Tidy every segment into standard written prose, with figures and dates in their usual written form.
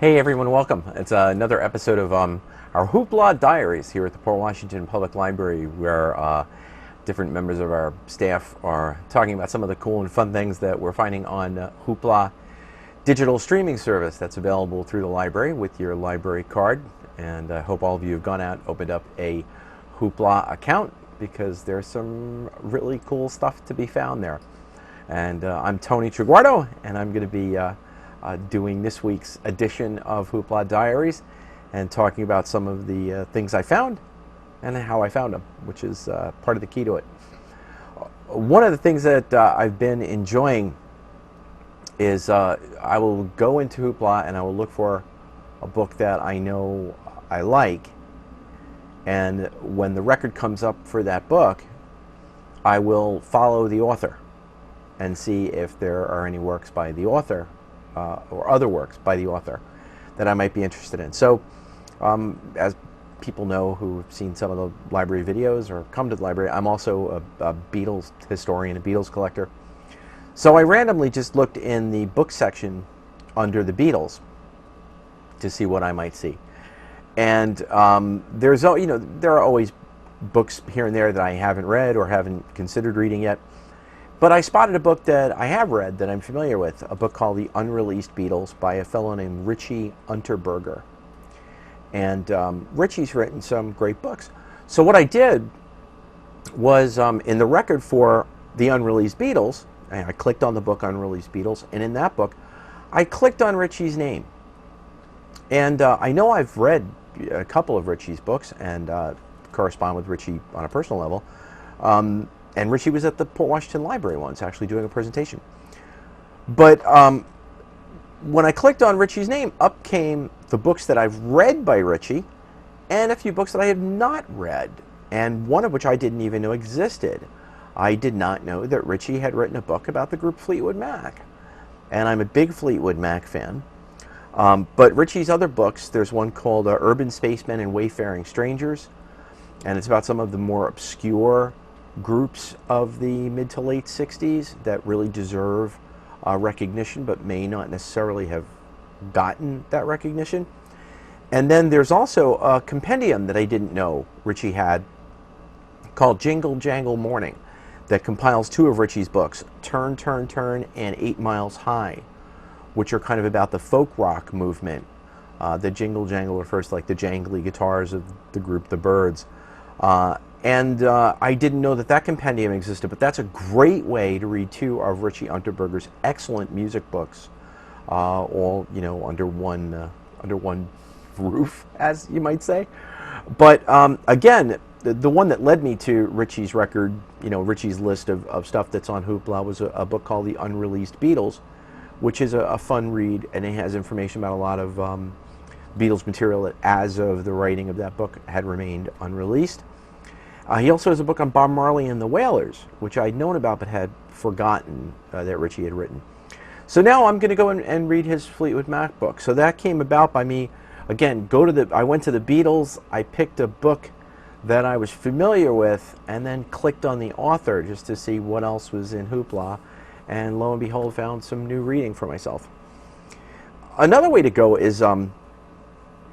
Hey everyone, welcome. It's another episode of our Hoopla Diaries here at the Port Washington Public Library, where different members of our staff are talking about some of the cool and fun things that we're finding on Hoopla digital streaming service that's available through the library with your library card. And I hope all of you have gone out and opened up a Hoopla account, because there's some really cool stuff to be found there. And I'm Tony Traguardo, and I'm going to be doing this week's edition of Hoopla Diaries and talking about some of the things I found and how I found them, which is part of the key to it. One of the things that I've been enjoying is I will go into Hoopla and I will look for a book that I know I like, and when the record comes up for that book, I will follow the author and see if there are any works by the author or other works by the author that I might be interested in. So as people know who've seen some of the library videos or come to the library, I'm also a Beatles historian, a Beatles collector. So I randomly just looked in the book section under the Beatles to see what I might see. And there are always books here and there that I haven't read or haven't considered reading yet. But I spotted a book that I have read that I'm familiar with, a book called The Unreleased Beatles by a fellow named Richie Unterberger. And Richie's written some great books. So what I did was, in the record for The Unreleased Beatles, I clicked on the book Unreleased Beatles, and in that book, I clicked on Richie's name. And I know I've read a couple of Richie's books and correspond with Richie on a personal level. And Richie was at the Port Washington Library once, actually doing a presentation. But when I clicked on Richie's name, up came the books that I've read by Richie and a few books that I have not read, and one of which I didn't even know existed. I did not know that Richie had written a book about the group Fleetwood Mac, and I'm a big Fleetwood Mac fan. But Richie's other books, there's one called Urban Spacemen and Wayfaring Strangers, and it's about some of the more obscure groups of the mid to late 60s that really deserve recognition but may not necessarily have gotten that recognition. And then there's also a compendium that I didn't know Richie had called Jingle Jangle Morning that compiles two of Richie's books, Turn, Turn, Turn and 8 Miles High, which are kind of about the folk rock movement. The Jingle Jangle refers to like the jangly guitars of the group The Byrds. And I didn't know that that compendium existed, but that's a great way to read two of Richie Unterberger's excellent music books, all under one roof, as you might say. But again, the one that led me to Richie's record, Richie's list of stuff that's on Hoopla, was a book called The Unreleased Beatles, which is a fun read, and it has information about a lot of Beatles material that, as of the writing of that book, had remained unreleased. He also has a book on Bob Marley and the Wailers, which I'd known about but had forgotten that Richie had written. So now I'm going to go and read his Fleetwood Mac book. So that came about by me, again, I went to the Beatles, I picked a book that I was familiar with, and then clicked on the author just to see what else was in Hoopla, and lo and behold, found some new reading for myself. Another way to go is,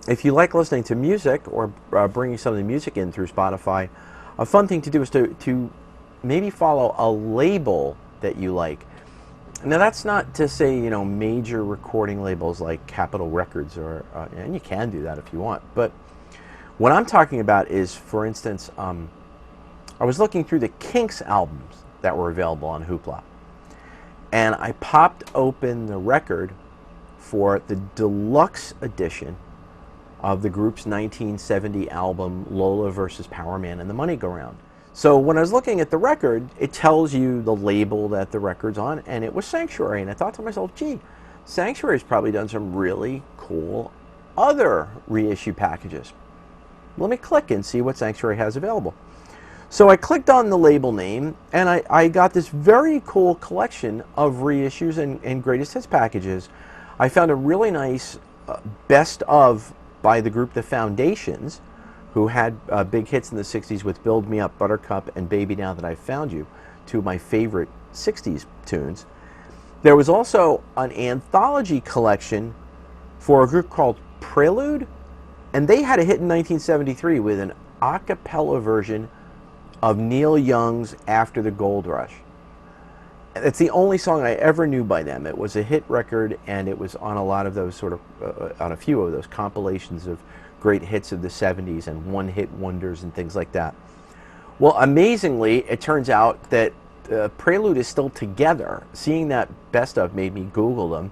if you like listening to music or bringing some of the music in through Spotify, a fun thing to do is to maybe follow a label that you like. Now that's not to say, major recording labels like Capitol Records, and you can do that if you want. But what I'm talking about is, for instance, I was looking through the Kinks albums that were available on Hoopla, and I popped open the record for the deluxe edition of the group's 1970 album Lola vs. Power Man and the Money Go Round. So when I was looking at the record, it tells you the label that the record's on, and it was Sanctuary. And I thought to myself, gee, Sanctuary's probably done some really cool other reissue packages. Let me click and see what Sanctuary has available. So I clicked on the label name, and I got this very cool collection of reissues and greatest hits packages. I found a really nice best of by the group The Foundations, who had big hits in the 60s with Build Me Up, Buttercup, and Baby Now That I've Found You, two of my favorite 60s tunes. There was also an anthology collection for a group called Prelude, and they had a hit in 1973 with an a cappella version of Neil Young's After the Gold Rush. It's the only song I ever knew by them. It was a hit record, and it was on a lot of those on a few of those compilations of great hits of the 70s and one-hit wonders and things like that. Well, amazingly, it turns out that Prelude is still together. Seeing that best of made me Google them.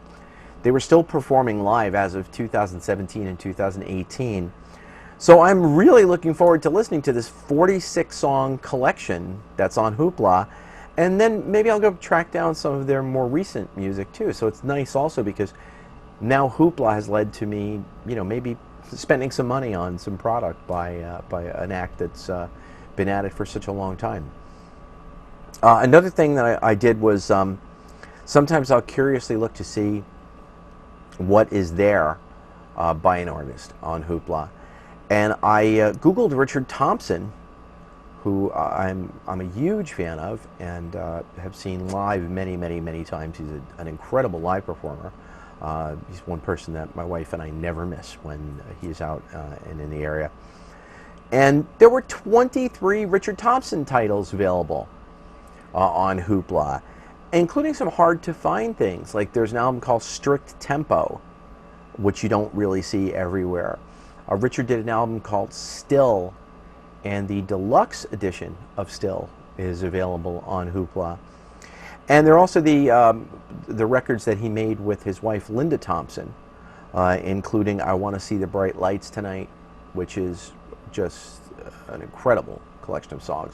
They were still performing live as of 2017 and 2018. So I'm really looking forward to listening to this 46-song collection that's on Hoopla. And then maybe I'll go track down some of their more recent music too. So it's nice also because now Hoopla has led to me, maybe spending some money on some product by an act that's been at it for such a long time. Another thing that I did was sometimes I'll curiously look to see what is there by an artist on Hoopla. And I Googled Richard Thompson, who I'm a huge fan of and have seen live many, many, many times. He's an incredible live performer. He's one person that my wife and I never miss when he's out and in the area. And there were 23 Richard Thompson titles available on Hoopla, including some hard-to-find things. Like there's an album called Strict Tempo, which you don't really see everywhere. Richard did an album called Still, and the deluxe edition of Still is available on Hoopla. And there are also the records that he made with his wife Linda Thompson, including I Want to See the Bright Lights Tonight, which is just an incredible collection of songs.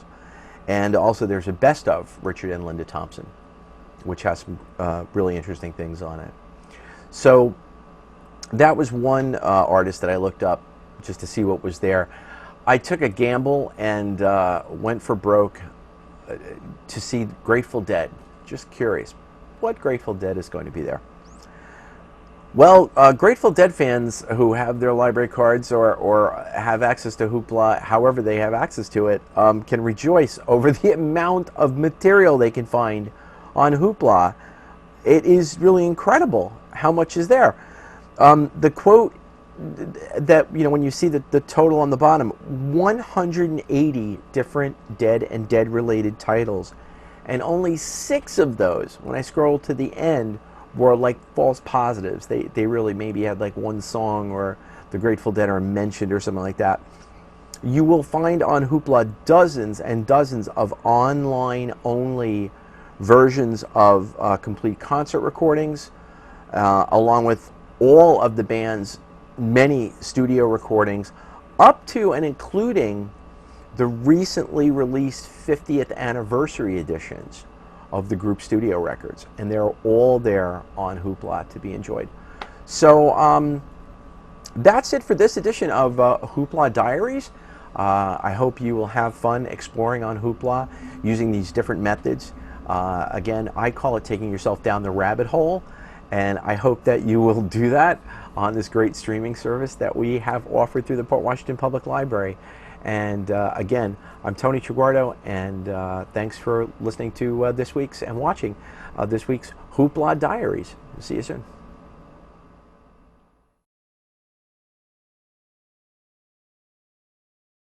And also there's a best of Richard and Linda Thompson, which has some really interesting things on it. So that was one artist that I looked up just to see what was there. I took a gamble and went for broke to see Grateful Dead. Just curious, what Grateful Dead is going to be there? Well, Grateful Dead fans who have their library cards or have access to Hoopla, however they have access to it, can rejoice over the amount of material they can find on Hoopla. It is really incredible how much is there. The quote that, when you see the total on the bottom, 180 different Dead and Dead-related titles, and only 6 of those, when I scroll to the end, were like false positives. They really maybe had like one song or the Grateful Dead are mentioned or something like that. You will find on Hoopla dozens and dozens of online-only versions of complete concert recordings, along with all of the band's many studio recordings, up to and including the recently released 50th anniversary editions of the group studio records, and they're all there on Hoopla to be enjoyed. So that's it for this edition of Hoopla Diaries. I hope you will have fun exploring on Hoopla using these different methods. Again, I call it taking yourself down the rabbit hole, and I hope that you will do that on this great streaming service that we have offered through the Port Washington Public Library. And again, I'm Tony Traguardo, and thanks for listening to this week's and watching this week's Hoopla Diaries. See you soon.